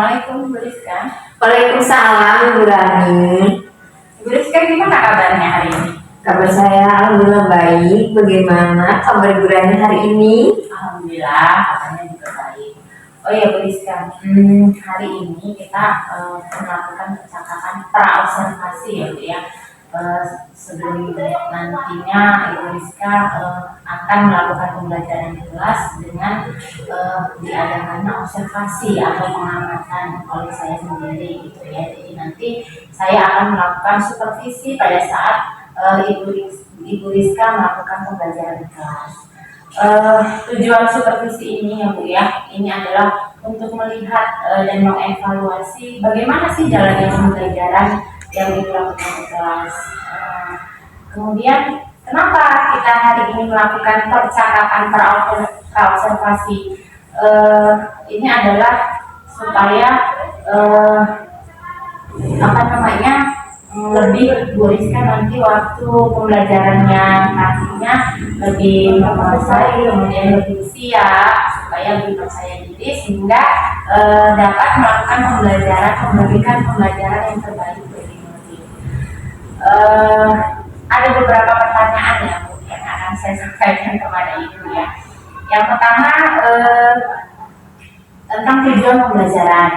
Assalamualaikum Bu Rizka. Waalaikumsalam, Bu Rani. Bu Rizka, gimana kabarnya hari ini? Kabar saya alhamdulillah baik. Bagaimana kabar Bu Rani hari ini? Alhamdulillah, kabarnya juga baik. Oh ya Bu Rizka, hari ini kita melakukan percakapan pra-observasi ya Bu ya. Sebelum nantinya Ibu Rizka akan melakukan pembelajaran di kelas dengan diadakannya observasi atau pengamatan oleh saya sendiri gitu ya. Jadi nanti saya akan melakukan supervisi pada saat Ibu Rizka melakukan pembelajaran di kelas. Tujuan supervisi ini ya Bu ya, ini adalah untuk melihat dan mengevaluasi bagaimana sih jalannya pembelajaran yang dilakukan di kelas. Kemudian kenapa kita hari ini melakukan percakapan pra-observasi? Ini adalah supaya lebih Bu Rizka nanti waktu pembelajarannya nantinya lebih menguasai, kemudian lebih siap, supaya lebih percaya diri sehingga dapat melakukan memberikan pembelajaran yang terbaik bagi murid. Ada beberapa pertanyaan ya Bu yang akan saya sampaikan kepada Ibu ya. Yang pertama tentang tujuan pembelajaran.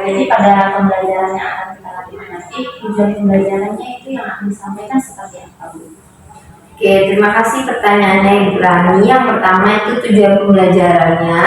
Jadi pada pembelajaran yang akan kita lakukan nanti, tujuan pembelajarannya itu yang akan disampaikan seperti apa Bu? Oke, terima kasih pertanyaannya Ibu Rani. Yang pertama itu tujuan pembelajarannya.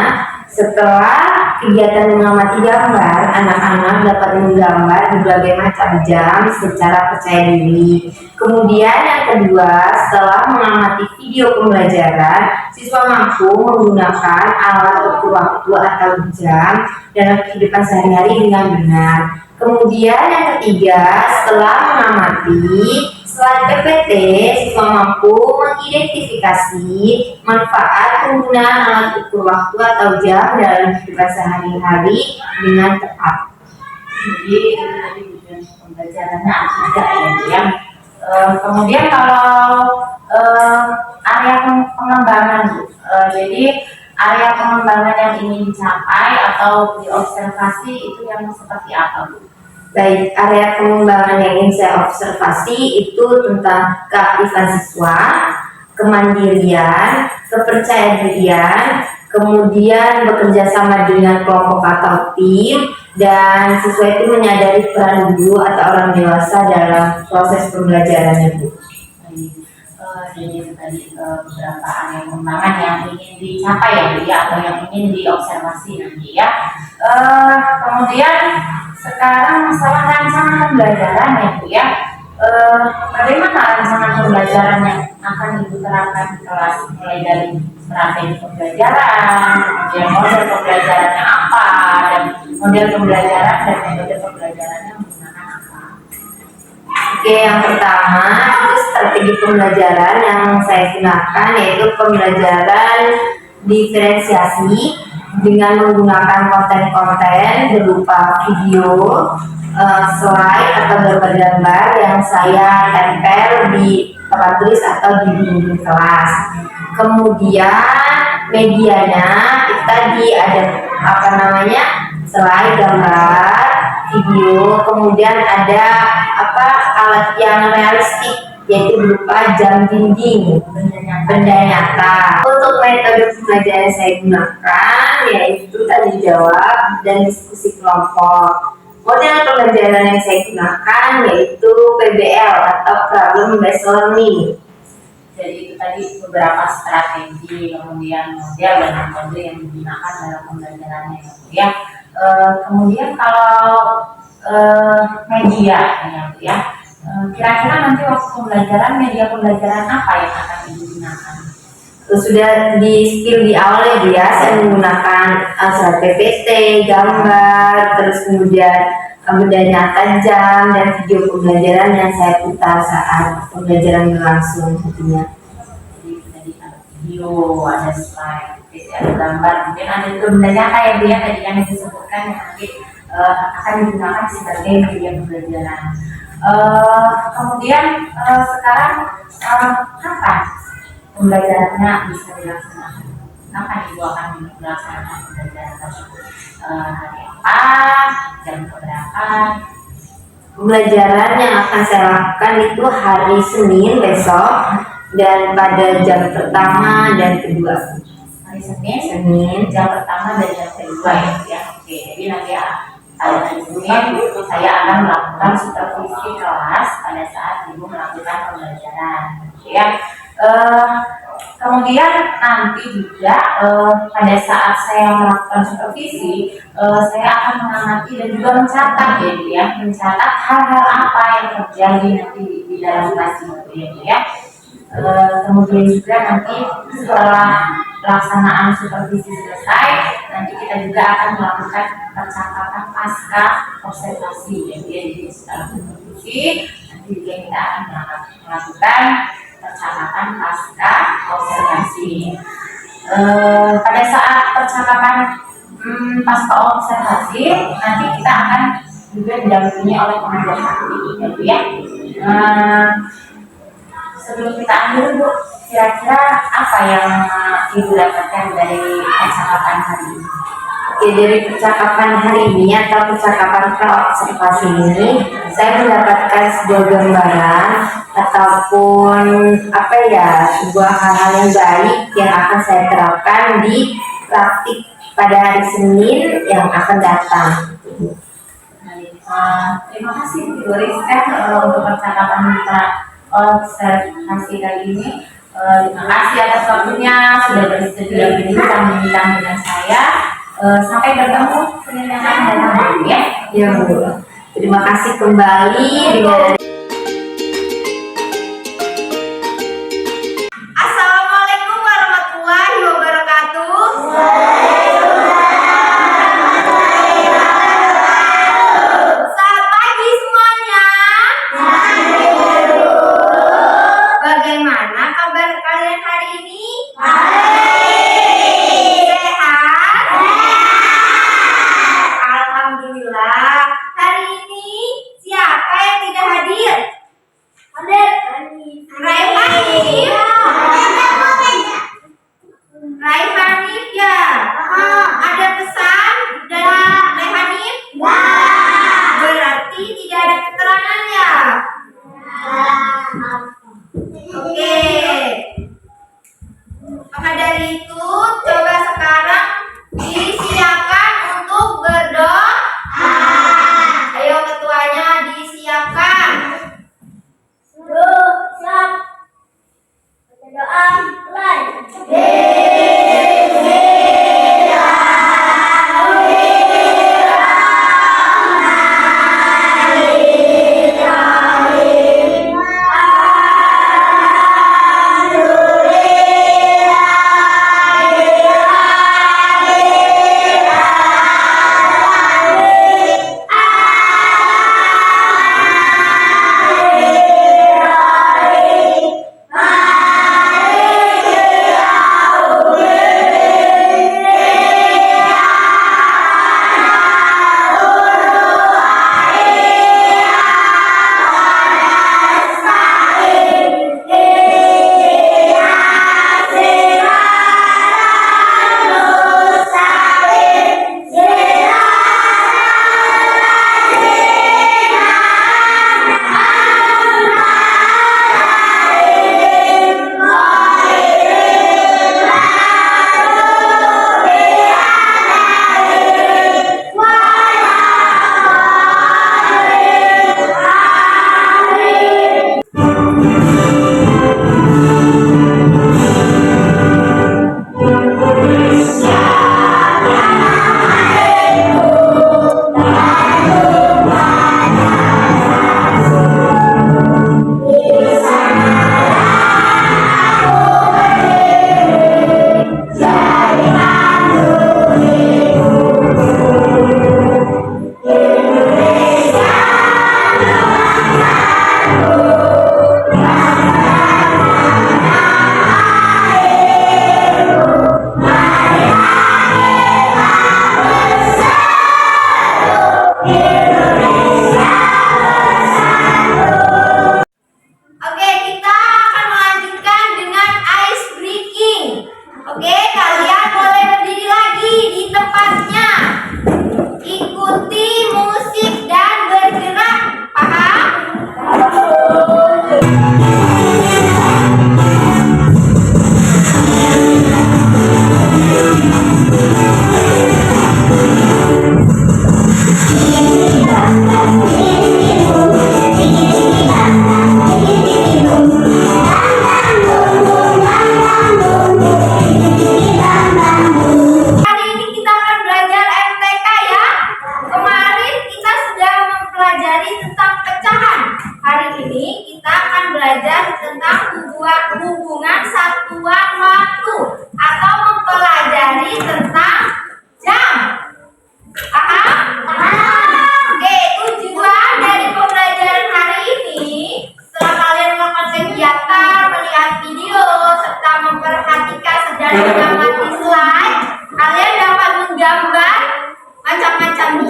Setelah kegiatan mengamati gambar, anak-anak dapat menggambar berbagai macam jam secara percaya diri. Kemudian yang kedua, setelah mengamati video pembelajaran, siswa mampu menggunakan alat ukur waktu atau jam dalam kehidupan sehari-hari dengan benar. Kemudian yang ketiga, setelah mengamati slide PPT, siswa mampu mengidentifikasi manfaat penggunaan alat ukur waktu atau jam dalam kehidupan sehari-hari dengan tepat. Jadi itu tadi tujuan pembelajarannya tidak ya. Kemudian kalau area pengembangan, jadi area pengembangan yang ingin dicapai atau diobservasi itu yang seperti apa Bu? Baik, area pengembangan yang ingin saya observasi itu tentang keaktifan siswa, kemandirian, kepercayaan dirian, kemudian bekerja sama dengan kelompok atau tim, dan siswa itu menyadari peran guru atau orang dewasa dalam proses pembelajarannya Bu. Jadi tadi beberapa area pengembangan yang ingin dicapai ya Bu ya, atau yang ingin diobservasi nanti ya. Kemudian sekarang masalah rancangan pembelajaran ya Bu ya. Bagaimana rancangan pembelajaran yang akan Ibu terapkan di kelas, mulai dari strategi pembelajaran, kemudian model pembelajarannya apa, dan model pembelajaran dan metode pembelajarannya menggunakan apa? Oke, yang pertama itu strategi pembelajaran yang saya gunakan yaitu pembelajaran diferensiasi dengan menggunakan konten-konten berupa video, slide atau gambar-gambar yang saya tempel di papan tulis atau di dinding kelas. Kemudian medianya itu tadi ada slide, gambar, video, kemudian ada alat yang realistik yaitu berupa jam dinding, benda nyata. Untuk metode pembelajaran yang saya gunakan yaitu tanya jawab dan diskusi kelompok. Model pembelajaran yang saya gunakan yaitu PBL atau Problem Based Learning. Jadi itu tadi beberapa strategi, kemudian model dan metode yang digunakan dalam pembelajarannya ya. Kemudian kalau media ya, kira-kira nanti waktu pembelajaran media pembelajaran apa yang akan digunakan? Sudah di skill di awal ya, saya menggunakan slide PPT, gambar, terus kemudian benda nyata jam dan video pembelajaran yang saya putar saat pembelajaran berlangsung tentunya. Jadi tadi ada video, ada slide, ada gambar, kemudian ada itu benda nyata ya Bu ya, tadi yang disebutkan yang nanti akan digunakan sebagai media pembelajaran. Kemudian sekarang kapan pembelajarannya bisa dilaksanakan? Kapan Ibu akan melaksanakan pembelajaran tersebut hari ini? berapa, jam berapa? Pembelajaran yang akan saya lakukan itu hari Senin besok dan pada jam pertama dan kedua. Hari Senin, jam pertama dan jam kedua ya. Oke, jadi nanti hari Senin saya akan melakukan supervisi kelas pada saat ibu melakukan pembelajaran. Ya. Kemudian nanti juga pada saat saya melakukan supervisi, saya akan mengamati dan juga mencatat ya, mencatat hal-hal apa yang terjadi nanti di dalam kelas ini ya. Kemudian juga nanti setelah pelaksanaan supervisi selesai, nanti kita juga akan melakukan percakapan pasca observasi ya. Jadi setelah supervisi nanti juga kita akan melakukan percakapan pasca observasi. Pada saat percakapan pasca observasi nanti kita akan juga didampingi oleh pengajar gitu ya. Sebelum kita ambil Bu, kira-kira apa yang Ibu dapatkan dari percakapan hari ini? Oke, dari percakapan hari ini atau percakapan observasi ini, saya mendapatkan sebuah gambaran ataupun sebuah hal-hal yang baik yang akan saya terapkan di praktik pada hari Senin yang akan datang. Terima kasih Bu Rizka untuk percakapan kita observasi kali ini. Terima kasih atas waktunya sudah bersedia berbincang dengan saya. Sampai bertemu Senin yang akan datang ya. Ya Bu. Terima kasih kembali dengan Assalamualaikum warahmatullahi wabarakatuh. Selamat pagi semuanya. Bagaimana kabar kalian hari ini? Sehat? Alhamdulillah. Hari ini siapa yang tidak hadir?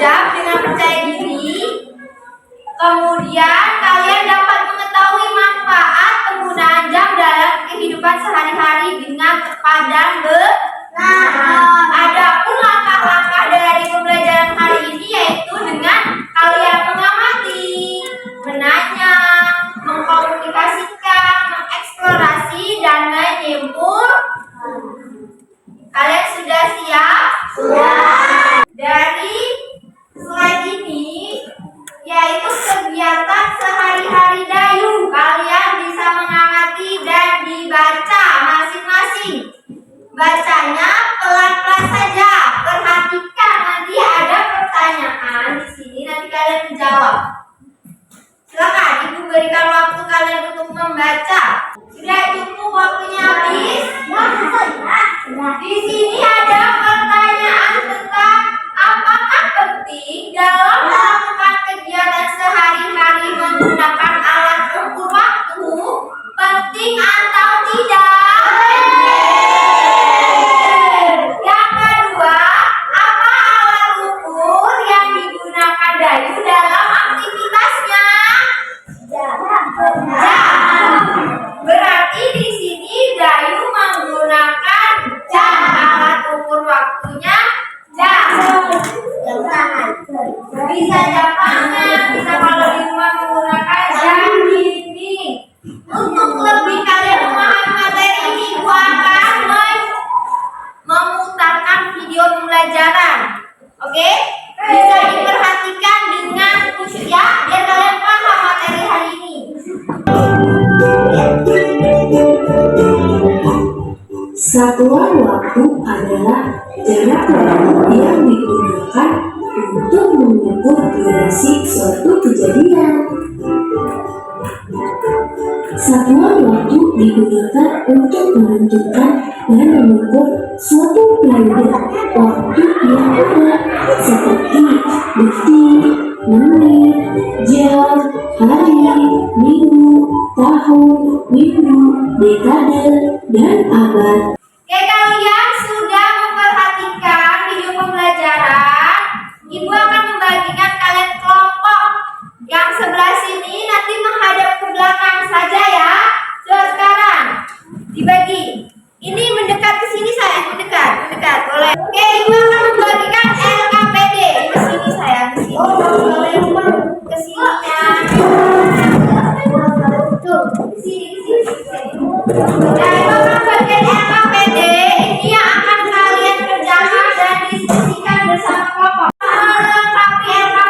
jam dengan percaya diri. Kemudian kalian dapat mengetahui manfaat penggunaan jam dalam kehidupan sehari-hari dengan tepat dan benar. Adapun langkah-langkah dari pembelajaran hari ini yaitu dengan kalian mengamati, menanya, mengkomunikasikan, mengeksplorasi, dan menyimpul. Kalian sudah siap? Sudah. Dari slide ini yaitu kegiatan sehari-hari Dayu. Kalian bisa mengamati dan dibaca masing-masing. Bacanya pelan-pelan saja. Perhatikan, nanti ada pertanyaan di sini, nanti kalian menjawab. Silakan, Ibu berikan waktu kalian untuk membaca. Sudah cukup waktunya habis? Di sini ada pertanyaan tentang apakah penting dalam melakukan kegiatan sehari-hari menggunakan alat ukur waktu? Penting atau tidak? Yang kedua, apa alat ukur yang digunakan Dayu dalam aktivitasnya? Jam. Berarti di sini Dayu menggunakan jam. Alat ukur waktunya jam. Bisa jam tangan, bisa kalau di rumah menggunakan jam dinding. Untuk lebih kalian memahami materi ini, Ibu akan memutarkan video pembelajaran. Oke? Bisa diperhatikan dengan khusyuk ya, biar kalian paham materi hari ini. Satuan waktu adalah jarak waktu yang digunakan untuk mengukur durasi suatu kejadian. Satuan waktu digunakan untuk menentukan dan mengukur suatu periode waktu yang ada, seperti detik, menit, jam, hari, minggu, tahun, minggu, dekade, dan abad. Oke, kalian sudah memperhatikan video pembelajaran. Ibu akan membagikan kalian kelompok. Yang sebelah sini nanti menghadap ke belakang saja ya. Coba sekarang dibagi. Ini mendekat ke sini saya, mendekat, boleh. Oke, Ibu akan membagikan LKPD. Ke sini saya, ke sini. Boleh ke sininya. Ke sini. Nah, Ibu akan membagikan LKPD. Ini yang akan kalian kerjakan dan diskusikan bersama kelompok. Melengkapi LKPD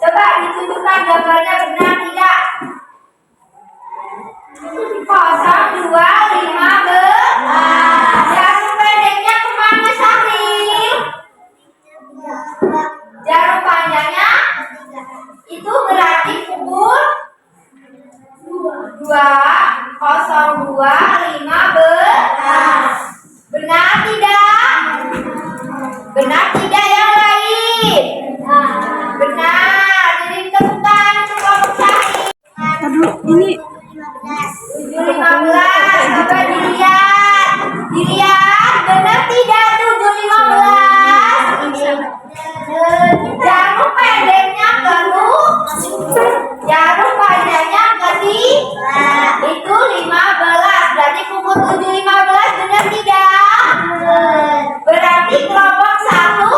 Coba ditunjukkan gambarnya benar tidak? 0215. Jarum pendeknya kemana Syaril? Jarum panjangnya itu berarti pukul 2:02:15. Benar tidak? Benar tidak yang lain? Benar. Jadi temukan kelompok Syaril. Aduh, ini 7:15. Coba dilihat. Dilihat. Benar tidak 7:15? Jarum pendeknya jarum panjangnya itu 15. Berarti pukul 7:15. Benar tidak? Berarti kelompok 1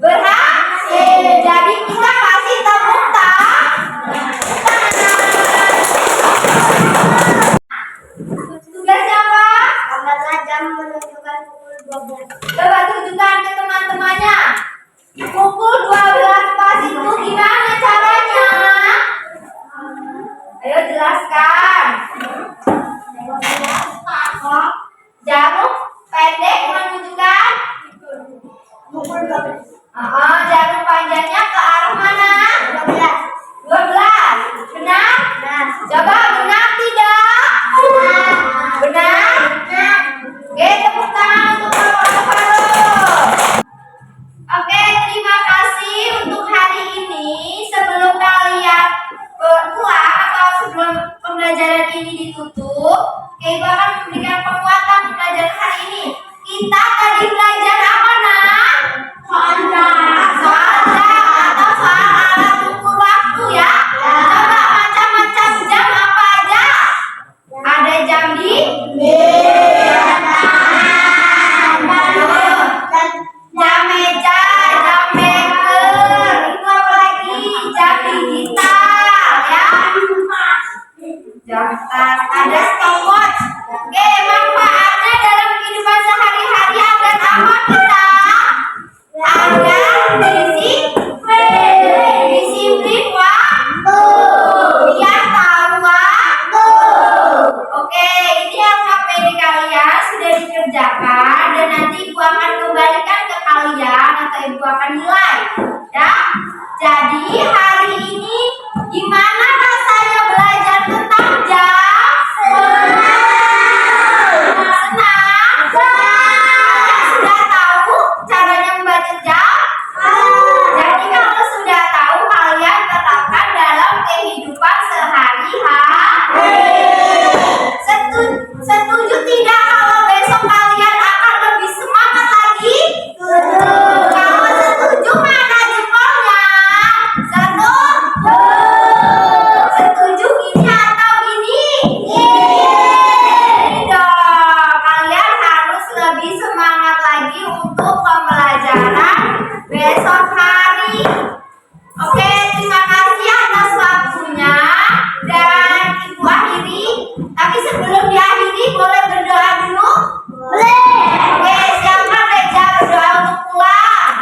berhasil. Jadi kita kasih tepuk tangan. Tugasnya apa? Jam menunjukkan pukul 12. Coba tunjukkan ke teman-temannya. Pukul 12 pas itu gimana caranya? Ayo jelaskan. Jarum pendek menunjukkan jarum panjangnya ke arah mana? 12. Benar? Coba benar tidak? Benar? Oke, tepuk tangan untuk Bapak Faro. Oke, terima kasih untuk hari ini. Sebelum kalian pulang atau sebelum pembelajaran ini ditutup, Ibu akan memberikan penguatan pembelajaran hari ini. Kita tadi belajar apa, Nak? Soal jam atau soal alat ukur waktu ya. Coba macam-macam jam apa aja? Ada jam di jam meja, jam beker, itu apa lagi? Jam digital ya. Jam tas, ada stopwatch. Oke, manfaatnya dalam kehidupan sehari-hari agar apa kita? Agar disiplin waktu. Biar tahu waktu. Oke, ini yang KPD kalian sudah dikerjakan dan nanti Ibu akan kembalikan ke kalian atau Ibu akan nilai. Ya. Jadi hari ini gimana rasanya belajar tentang jam? Senang. Kalian sudah tahu caranya membaca jam? Jadi kalau sudah tahu kalian terapkan dalam kehidupan sehari-hari. Setuju tidak kalau besok kalian akan lebih semangat lagi? Kalau setuju mana jempolnya? Setuju ini atau ini? Ini dong. Kalian harus lebih semangat lagi untuk pembelajaran besok hari. Oke, terima kasih atas waktunya dan Ibu akhiri. Tapi sebelum diakhiri boleh berdoa dulu? Boleh. Oke, siapa Reja berdoa untuk pulang?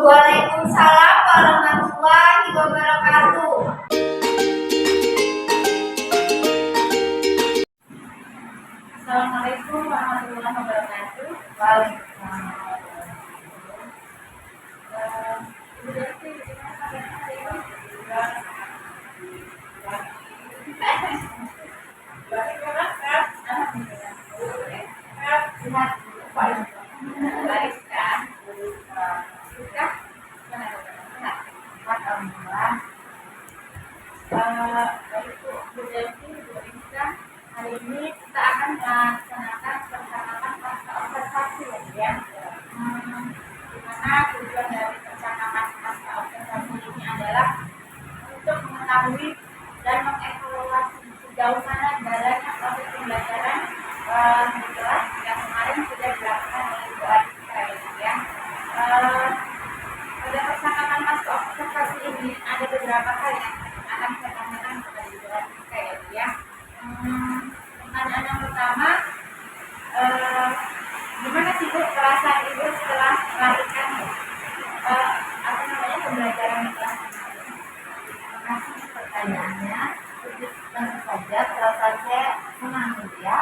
Waalaikumsalam warahmatullahi wabarakatuh. Assalamualaikum warahmatullahi wabarakatuh. Waalaikumsalam. ini kita akan melaksanakan percakapan pasca observasi ya. Dimana tujuan dari percakapan pasca observasi ini adalah untuk mengetahui dan mengevaluasi sejauh mana jalannya proses pembelajaran di kelas yang kemarin sudah dilakukan oleh Ibu Adita ya. Pada percakapan pasca observasi ini ada beberapa hal yang akan saya tanyakan kepada Ibu Adita ya. Pertanyaan yang pertama, gimana sih Bu perasaan Ibu setelah melahirkan pembelajaran di kelas? Terima kasih pertanyaannya. Tentu saja perasaan saya senang ya.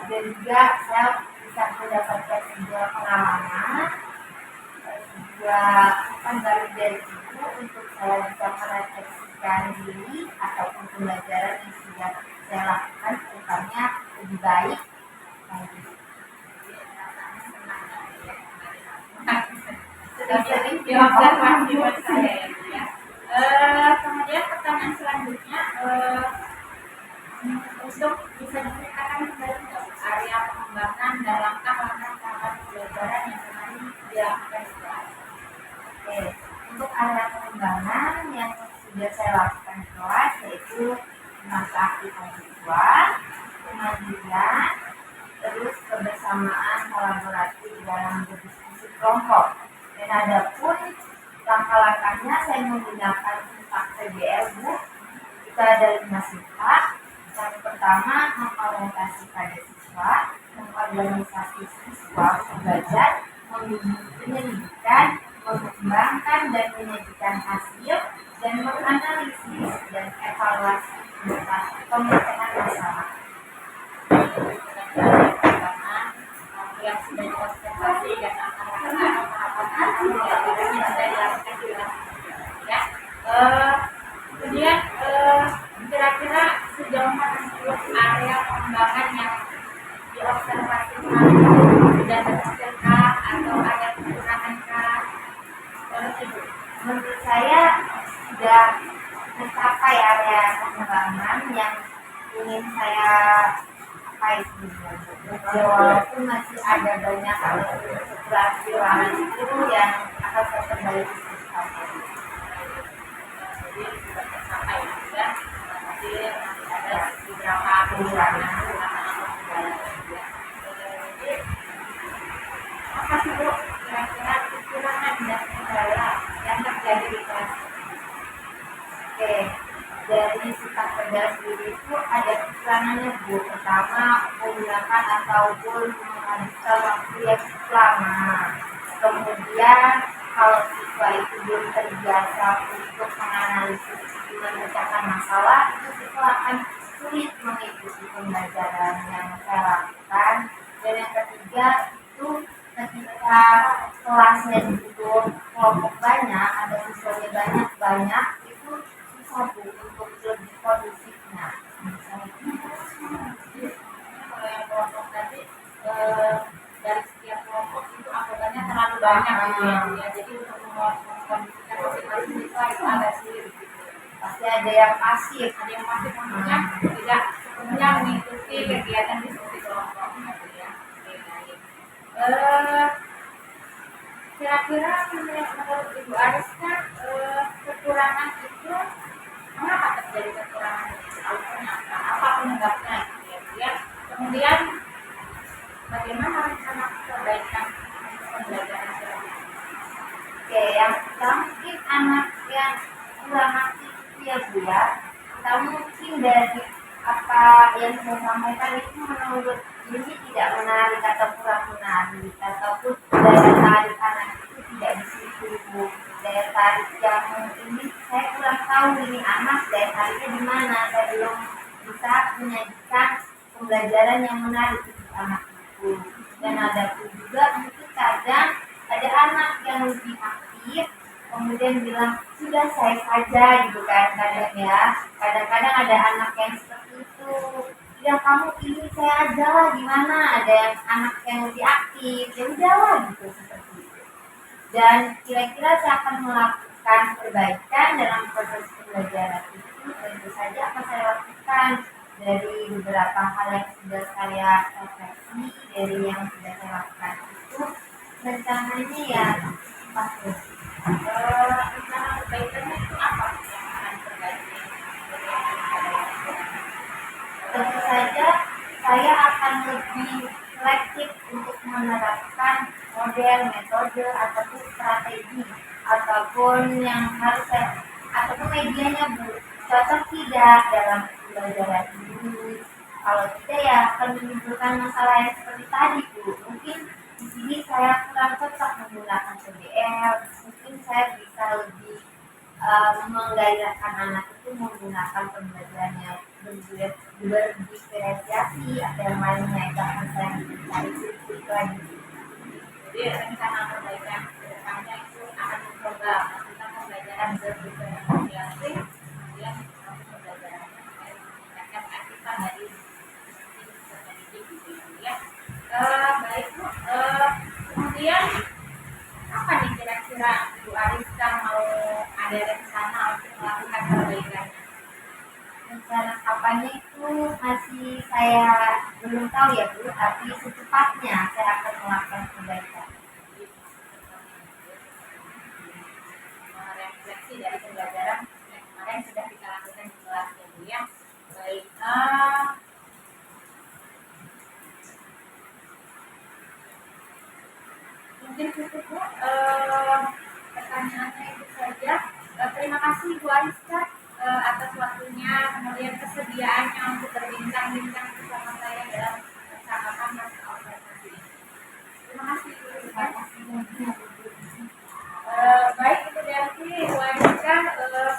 Dan juga saya bisa mendapatkan sebuah pengalaman, sebuah baru dari Ibu untuk saya bisa merefleksikan diri ataupun pembelajaran yang sudah saya lakukan terutama lebih baik. Sudah sering diobservasi buat saya ya. Kemudian pertanyaan selanjutnya, untuk bisa diceritakan kembali area pengembangan dan langkah-langkah tahapan pembelajaran yang kemarin dilakukan di kelas. Oke, untuk area pengembangan yang sudah saya lakukan di kelas yaitu masa aktifan siswa, kemandirian, terus kebersamaan kolaboratif dalam berdiskusi kelompok. Dan ada pun langkah-langkahnya saya menggunakan sifat PBL Bu. Kita ada 5 sifat. Yang pertama mengorientasi pada siswa, mengorganisasi siswa belajar, menyelidikkan, mengembangkan dan menyajikan hasil, dan menganalisis dan evaluasi pemecahan masalah. Yang sudah diobservasi dan tahapan pembelajaran yang sudah dilakukan di kelas ya. Kemudian kira-kira sejauh mana area pengembangan yang diobservasi sudah terhasilkah atau ada kekurangankah? Menurut saya sudah mencapai area pengembangan yang ingin saya capai sebelumnya. Walaupun masih ada banyak kekurangan itu yang akan saya perbaiki secepatnya. Jadi sudah tercapai ya. Tapi ada beberapa kekurangan apa sih Bu kira-kira kekurangan dan kendala yang terjadi di kelas? Oke, dari sikap kerja sendiri itu ada kekurangannya Bu. Pertama, menggunakan ataupun menghabiskan waktu yang lama. Kemudian, kalau siswa itu belum terbiasa untuk menganalisis memecahkan masalah, itu siswa akan sulit mengikuti pembelajaran yang saya lakukan. Dan yang ketiga, itu ketika kelasnya dibutuh kelompok banyak, ada siswanya banyak, itu susah Bu untuk lebih kondusifnya. Kalau yang kelompok tadi dari setiap kelompok itu anggotanya terlalu banyak ya. Jadi untuk mengkondisikan masing-masing siswa itu agak sulit gitu. Pasti ada yang pasif. Ada yang masih maksudnya tidak sepenuhnya mengikuti kegiatan diskusi kelompok gitu ya. Kira-kira menurut Ibu Ariska kekurangan itu mengapa terjadi kekurangan itu? Alasannya apa penyebabnya gitu ya. Kemudian bagaimana rencana perbaikan pembelajaran selanjutnya? Oke, yang pertama mungkin anak yang kurang aktif itu ya Bu ya. Kita mungkin dari apa yang saya sampaikan itu menurut ini tidak menarik atau kurang menarik, ataupun daya tarik anak itu tidak di situ Bu. Daya tarik yang ini saya kurang tahu ini anak daya tariknya di mana. Saya belum bisa menyajikan pembelajaran yang menarik untuk anak itu. Dan ada pun juga mungkin kadang ada anak yang lebih aktif kemudian bilang sudah saya saja gitu kan kadang ya. Kadang-kadang ada anak yang seperti itu, ya kamu pilih saya aja lah gimana. Ada yang anak yang lebih aktif, ya udahlah gitu seperti itu. Dan kira-kira saya akan melakukan perbaikan dalam proses pembelajaran itu. Tentu saja akan saya lakukan dari beberapa hal yang sudah saya refleksi dari yang sudah saya lakukan itu rencananya ya pasti rencana perbaikannya itu apa yang akan diperbaiki? Tentu saja saya akan lebih selektif untuk menerapkan model, metode, ataupun strategi ataupun yang harus saya ataupun medianya Bu cocok tidak dalam pembelajaran ini. Kalau tidak ya akan menimbulkan masalah yang seperti tadi Bu. Mungkin di sini saya kurang cocok menggunakan PBL. Mungkin saya bisa lebih menggairahkan anak itu menggunakan pembelajarannya berdiferensiasi atau yang lainnya itu akan saya cari itu lagi. Jadi rencana perbaikan kedepannya itu akan mencoba melakukan pembelajaran berdiferensiasi, kemudian pembelajaran meningkatkan aktivitas dari ya. Baik Bu, kemudian apa nih kira-kira Bu Ariska mau ada rencana untuk melakukan perbaikan? Rencana kapannya itu masih saya belum tahu ya Bu, tapi secepatnya saya akan melakukan perbaikan. Refleksi dari pembelajaran yang kemarin sudah kita lakukan di kelas ya Bu ya. Baik, mungkin cukup Bu, pertanyaannya itu saja. Terima kasih Bu Ariska atas waktunya, kemudian kesediaannya untuk berbincang-bincang bersama saya dalam percakapan masalah organisasi ini. Terima kasih Bu. Baik Ibu Delvi, Bu Ariska,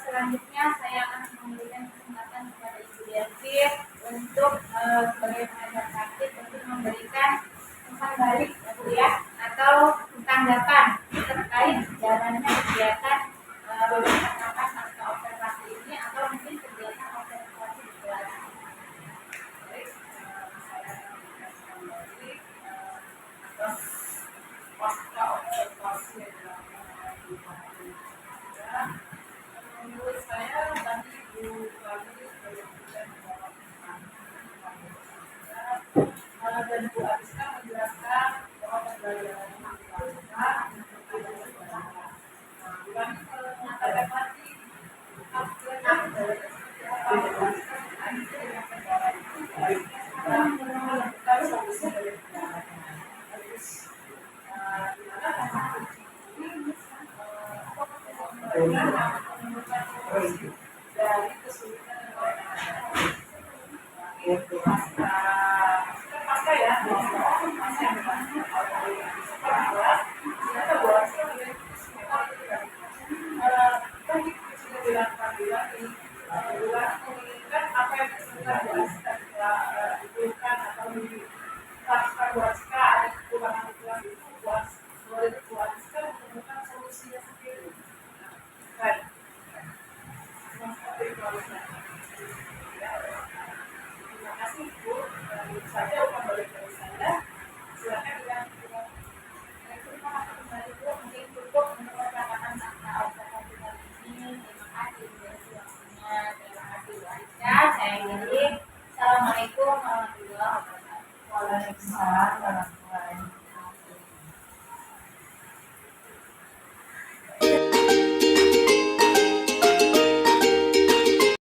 selanjutnya saya akan memberikan kesempatan kepada Ibu Delvi untuk sebagai pengajar praktik untuk memberikan umpan balik ya Bu ya, atau tanggapan terkait jalannya kegiatan beberapa kapan pasca observasi ini atau mungkin kegiatan observasi di kelas. Baik, saya akan kembali atas pasca observasi yang menurut saya tadi Bu Kali sudah dan Bu Ariska menjelaskan bahwa pembelajaran dari kesulitan pasca ya, terima kasih Bu. Itu saja kembali dari saya. Silakan dengan terima kasih kembali Bu. Mungkin cukup untuk percakapan tentang observasi kali ini. Terima kasih dari waktunya. Terima kasih Bu Ariska. Saya akhiri. Assalamualaikum warahmatullahi wabarakatuh. Waalaikumsalam warahmatullahi wabarakatuh.